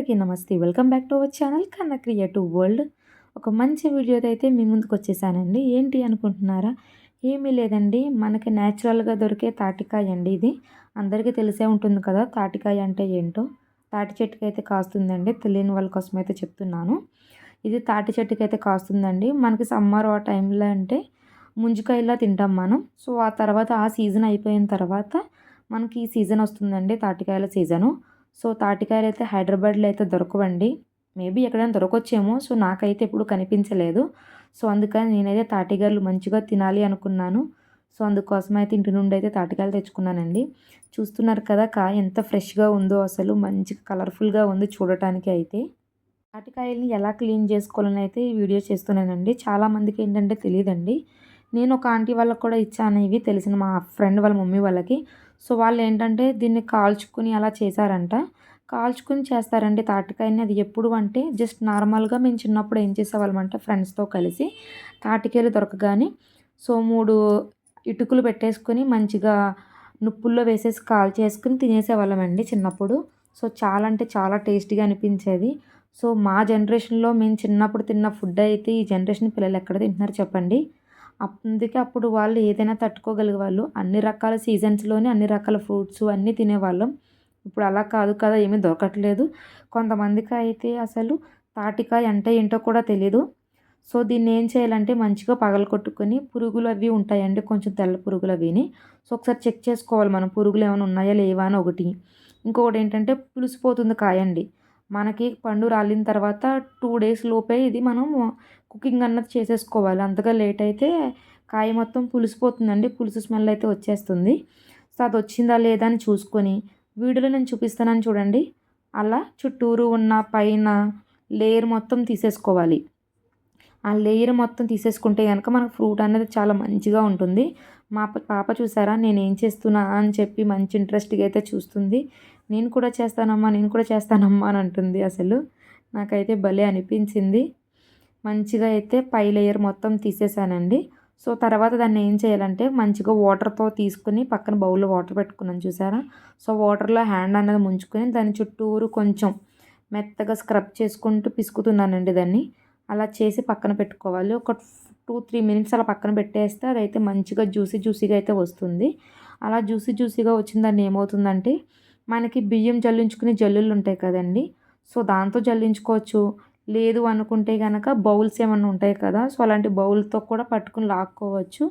అందరికీ నమస్తే. Welcome back to our channel కన్నా క్రియేటివ్ వరల్డ్. ఒక మంచి వీడియోతో అయితే మీ ముందుకు వచ్చేసానండి. ఏంటి అనుకుంటున్నారా? ఏమీ లేదండి, మనకి న్యాచురల్గా దొరికే తాటికాయ అండి ఇది. అందరికీ తెలిసే ఉంటుంది కదా తాటికాయ అంటే ఏంటో. తాటి చెట్టుకి అయితే కాస్తుందండి, తెలియని వాళ్ళ కోసం అయితే చెప్తున్నాను. ఇది తాటి చెట్టుకి అయితే కాస్తుందండి. మనకి సమ్మర్ ఆ టైంలో అంటే ముంజికాయలా తింటాం మనం. సో ఆ తర్వాత ఆ సీజన్ అయిపోయిన తర్వాత మనకి ఈ సీజన్ వస్తుందండి, తాటికాయల సీజను. సో తాటికాయలు అయితే హైదరాబాద్లో అయితే దొరకవండి. మేబీ ఎక్కడైనా దొరకొచ్చేమో. సో నాకైతే ఎప్పుడు కనిపించలేదు. సో అందుకని నేనైతే తాటికాయలు మంచిగా తినాలి అనుకున్నాను. సో అందుకోసం అయితే ఇంటి నుండి అయితే తాటికాయలు తెచ్చుకున్నానండి. చూస్తున్నారు కదా కాయ ఎంత ఫ్రెష్గా ఉందో, అసలు మంచిగా కలర్ఫుల్గా ఉంది చూడటానికి అయితే. తాటికాయల్ని ఎలా క్లీన్ చేసుకోవాలని అయితే ఈ వీడియో చేస్తున్నానండి. చాలామందికి ఏంటంటే తెలియదండి. నేను ఒక ఆంటీ వాళ్ళకి కూడా ఇచ్చాను ఇవి, తెలిసిన మా ఫ్రెండ్ వాళ్ళ మమ్మీ వాళ్ళకి. సో వాళ్ళు ఏంటంటే దీన్ని కాల్చుకుని అలా చేశారంట. కాల్చుకుని చేస్తారండి తాటికాయని. అది ఎప్పుడు అంటే జస్ట్ నార్మల్గా మేము చిన్నప్పుడు ఏం చేసేవాళ్ళం అంటే ఫ్రెండ్స్తో కలిసి తాటికాయలు దొరకగానే సో 3 ఇటుకలు పెట్టేసుకొని మంచిగా నుప్పుల్లో వేసేసి కాల్చేసుకుని తినేసేవాళ్ళమండి చిన్నప్పుడు. సో చాలా అంటే చాలా టేస్టీగా అనిపించేది. సో మా జనరేషన్లో మేము చిన్నప్పుడు తిన్న ఫుడ్ అయితే ఈ జనరేషన్ పిల్లలు ఎక్కడ తింటున్నారు చెప్పండి. అందుకే అప్పుడు వాళ్ళు ఏదైనా తట్టుకోగలిగేవాళ్ళు. అన్ని రకాల సీజన్స్‌లోనే అన్ని రకాల ఫ్రూట్స్ అన్నీ తినేవాళ్ళం. ఇప్పుడు అలా కాదు కదా, ఏమీ దొరకట్లేదు. కొంతమందికైతే అసలు తాటికాయ అంటే ఏంటో కూడా తెలీదు. సో దీన్ని ఏం చేయాలంటే మంచిగా పగలగొట్టుకొని, పురుగులు అవి ఉంటాయండి కొంచెం తెల్ల పురుగులు అవిని. సో ఒకసారి చెక్ చేసుకోవాలి మనం, పురుగులు ఏమైనా ఉన్నాయా లేవా అని ఒకటి. ఇంకొకటి ఏంటంటే పులిసిపోతుంది కాయండి. మనకి పండు రాలిన తర్వాత 2 డేస్ లోపే ఇది మనం కుకింగ్ అన్నది చేసేసుకోవాలి. అంతగా లేట్ అయితే కాయ మొత్తం పులిసిపోతుందండి. పులుసు స్మెల్ అయితే వచ్చేస్తుంది. సో అది వచ్చిందా లేదా అని చూసుకొని, వీడియోలో నేను చూపిస్తున్నాను చూడండి, అలా చుట్టూరు ఉన్న పైన లేయర్ మొత్తం తీసేసుకోవాలి. ఆ లేయర్ మొత్తం తీసేసుకుంటే కనుక మనకు ఫ్రూట్ అనేది చాలా మంచిగా ఉంటుంది. మా పాప చూసారా నేనేం చేస్తున్నా అని చెప్పి మంచి ఇంట్రెస్ట్‌గా అయితే చూస్తుంది. నేను కూడా చేస్తానమ్మా, నేను కూడా చేస్తానమ్మా అని అంటుంది. అసలు నాకైతే భలే అనిపించింది. మంచిగా అయితే పై లేయర్ మొత్తం తీసేసానండి. సో తర్వాత దాన్ని ఏం చేయాలంటే మంచిగా వాటర్తో తీసుకొని పక్కన బౌల్‌లో వాటర్ పెట్టుకున్నాను చూసారా. సో వాటర్‌లో హ్యాండ్ అనేది ముంచుకొని దాని చుట్టూరు కొంచెం మెత్తగా స్క్రబ్ చేసుకుంటూ పిసుకుతున్నానండి దాన్ని. అలా చేసి పక్కన పెట్టుకోవాలి. ఒక 2-3 మినిట్స్ అలా పక్కన పెట్టేస్తే అదైతే మంచిగా జ్యూసీగా అయితే వస్తుంది. అలా జ్యూసీగా వచ్చిన దాన్ని ఏమవుతుందంటే మనకి బియ్యం జల్లించుకునే జల్లులు ఉంటాయి కదండీ. సో దాంతో జల్లించుకోవచ్చు. లేదు అనుకుంటే గనక బౌల్స్ ఏమన్నా ఉంటాయి కదా, సో అలాంటి బౌల్‌తో కూడా పట్టుకొని లాక్కోవచ్చు.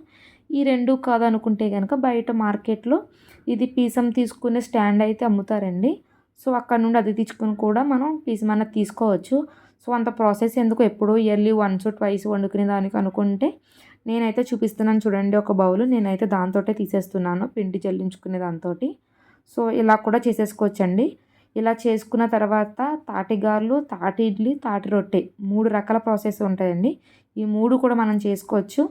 ఈ 2 కాదనుకుంటే గనక బయట మార్కెట్‌లో ఇది పీసం తీసుకునే స్టాండ్ అయితే అమ్ముతారండి. సో అక్కడ నుండి అది తెచ్చుకొని కూడా మనం పీసం అన్నది తీసుకోవచ్చు. సో అంత ప్రాసెస్ ఎందుకు, ఎప్పుడో ఇయర్లీ వన్స్ ట్వైస్ వండుకునే దానికి అనుకుంటే నేనైతే చూపిస్తున్నాను చూడండి ఒక బౌల్. నేనైతే దాంతోటే తీసేస్తున్నాను, పిండి జల్లించుకునే దాంతోటి. సో ఇలా కూడా చేసేసుకోవచ్చండి. ఇలా చేసుకున్న తర్వాత తాటిగారెలు, తాటి ఇడ్లీ, తాటి రొట్టె 3 రకాల ప్రాసెస్ ఉంటాయండి. ఈ 3 కూడా మనం చేసుకోవచ్చు.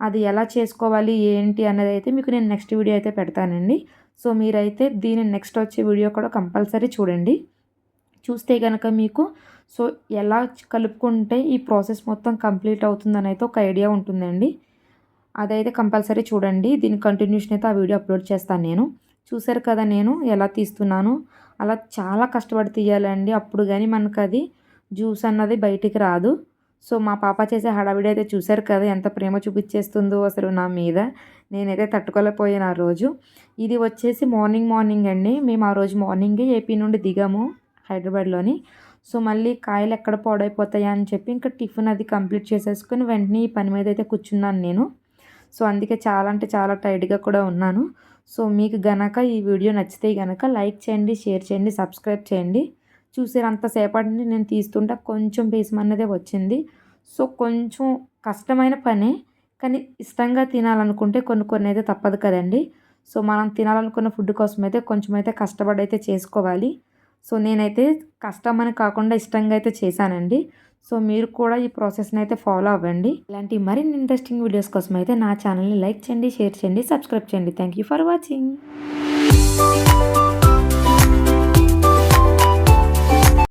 అది ఎలా చేసుకోవాలి ఏంటి అనేది అయితే మీకు నేను నెక్స్ట్ వీడియో అయితే పెడతానండి. సో మీరైతే దీని నెక్స్ట్ వచ్చే వీడియో కూడా కంపల్సరీ చూడండి. చూస్తే గనక మీకు సో ఎలా కలుపుకుంటే ఈ ప్రాసెస్ మొత్తం కంప్లీట్ అవుతుందని అయితే ఒక ఐడియా ఉంటుందండి. అదైతే కంపల్సరీ చూడండి. దీని కంటిన్యూషన్ అయితే ఆ వీడియో అప్లోడ్ చేస్తాను నేను. చూసారు కదా నేను ఎలా తీస్తున్నాను. అలా చాలా కష్టపడి తీయాలండి, అప్పుడు కానీ మనకు అది జ్యూస్ అన్నది బయటికి రాదు. సో మా పాప చేసే హడావిడి అయితే చూసారు కదా ఎంత ప్రేమ చూపించేస్తుందో అసలు నా మీద. నేనైతే తట్టుకోలేకపోయాను ఆ రోజు. ఇది వచ్చేసి మార్నింగ్ అండి. మేము ఆ రోజు మార్నింగే ఏపీ నుండి దిగాము హైదరాబాద్లోని. సో మళ్ళీ కాయలు ఎక్కడ పాడైపోతాయా అని చెప్పి ఇంకా టిఫిన్ అది కంప్లీట్ చేసేసుకొని వెంటనే ఈ పని మీద అయితే కూర్చున్నాను నేను. సో అందుకే చాలా అంటే చాలా టైర్డ్గా కూడా ఉన్నాను. సో మీకు గనక ఈ వీడియో నచ్చితే గనక లైక్ చేయండి, షేర్ చేయండి, సబ్స్క్రైబ్ చేయండి. చూసారంతసేపటి నుండి నేను తీస్తుంటే కొంచెం పీసం అన్నదే వచ్చింది. సో కొంచెం కష్టమైన పనే, కానీ ఇష్టంగా తినాలనుకుంటే కొన్ని అయితే తప్పదు కదండి. సో మనం తినాలనుకున్న ఫుడ్ కోసం అయితే కొంచెం అయితే కష్టపడి అయితే చేసుకోవాలి. సో నేనైతే కష్టమని కాకుండా ఇష్టంగా అయితే చేశానండి. సో మీరు కూడా ఈ ప్రాసెస్ని అయితే ఫాలో అవ్వండి. ఇలాంటి మరిన్ని ఇంట్రెస్టింగ్ వీడియోస్ కోసం అయితే నా ఛానల్ని లైక్ చేయండి, షేర్ చేయండి, సబ్స్క్రైబ్ చేయండి. Thank you for watching.